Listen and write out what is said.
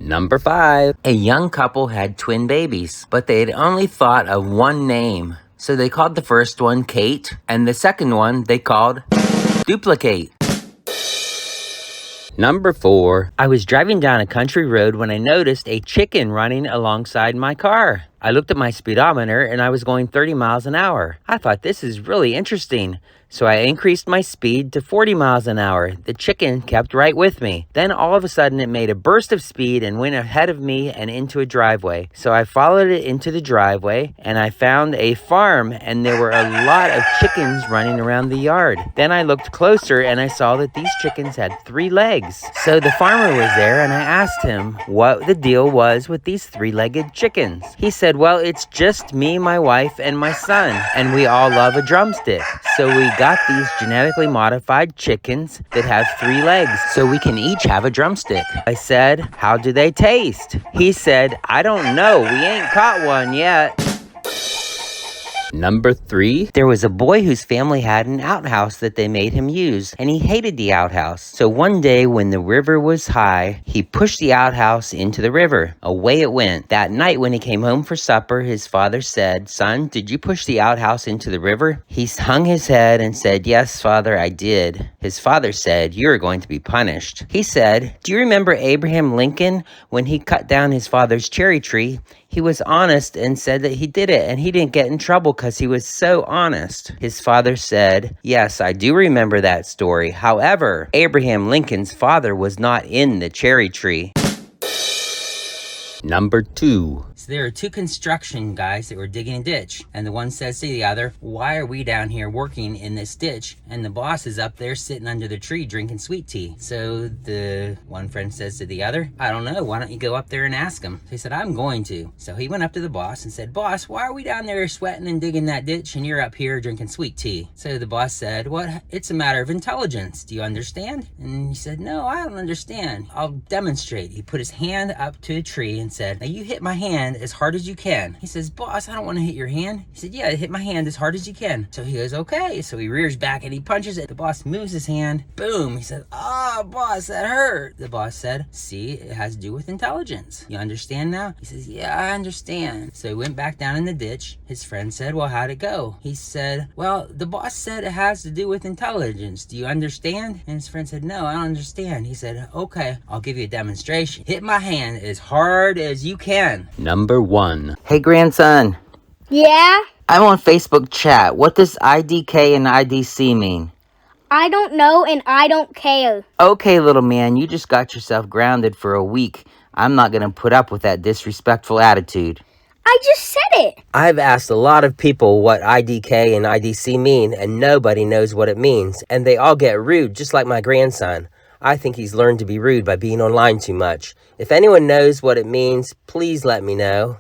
Number 5. A young couple had twin babies, but they had only thought of one name. So they called the first one Kate, and the second one they called Duplicate. Number 4. I was driving down a country road when I noticed a chicken running alongside my car. I looked at my speedometer and I was going 30 miles an hour. I thought this is really interesting. So I increased my speed to 40 miles an hour. The chicken kept right with me. Then all of a sudden it made a burst of speed and went ahead of me and into a driveway. So I followed it into the driveway and I found a farm and there were a lot of chickens running around the yard. Then I looked closer and I saw that these chickens had 3 legs. So the farmer was there and I asked him what the deal was with these 3-legged chickens. He said, well, it's just me, my wife, and my son, and we all love a drumstick. So we got these genetically modified chickens that have 3 legs, so we can each have a drumstick. I said, how do they taste? He said, I don't know, we ain't caught one yet. Number 3. There was a boy whose family had an outhouse that they made him use, and he hated the outhouse. So one day when the river was high, he pushed the outhouse into the river. Away it went. That night when he came home for supper, his father said, son, did you push the outhouse into the river? He hung his head and said, yes, father, I did. His father said, you're going to be punished. He said, do you remember Abraham Lincoln when he cut down his father's cherry tree? He was honest and said that he did it, and he didn't get in trouble because he was so honest. His father said, yes, I do remember that story. However, Abraham Lincoln's father was not in the cherry tree. Number 2. So there are 2 construction guys that were digging a ditch, and the one says to the other, why are we down here working in this ditch and the boss is up there sitting under the tree drinking sweet tea? So the one friend says to the other, I don't know, why don't you go up there and ask him? So he said, I'm going to. So he went up to the boss and said, boss, why are we down there sweating and digging that ditch and you're up here drinking sweet tea? So the boss said, what? It's a matter of intelligence. Do you understand? And he said, no, I don't understand. I'll demonstrate. He put his hand up to a tree and said, now you hit my hand as hard as you can. He says, boss, I don't want to hit your hand. He said, yeah, hit my hand as hard as you can. So he goes, okay. So he rears back and he punches it. The boss moves his hand. Boom. He said, boss, that hurt. The boss said, see, it has to do with intelligence. You understand now? He says, yeah, I understand. So he went back down in the ditch. His friend said, well, how'd it go? He said, well, the boss said it has to do with intelligence. Do you understand? And his friend said, no, I don't understand. He said, okay, I'll give you a demonstration. Hit my hand as hard as you can. Number 1. Hey, grandson. Yeah? I'm on Facebook chat. What does IDK and IDC mean? I don't know and I don't care. Okay, little man, you just got yourself grounded for a week. I'm not going to put up with that disrespectful attitude. I just said it. I've asked a lot of people what IDK and IDC mean, and nobody knows what it means. And they all get rude, just like my grandson. I think he's learned to be rude by being online too much. If anyone knows what it means, please let me know.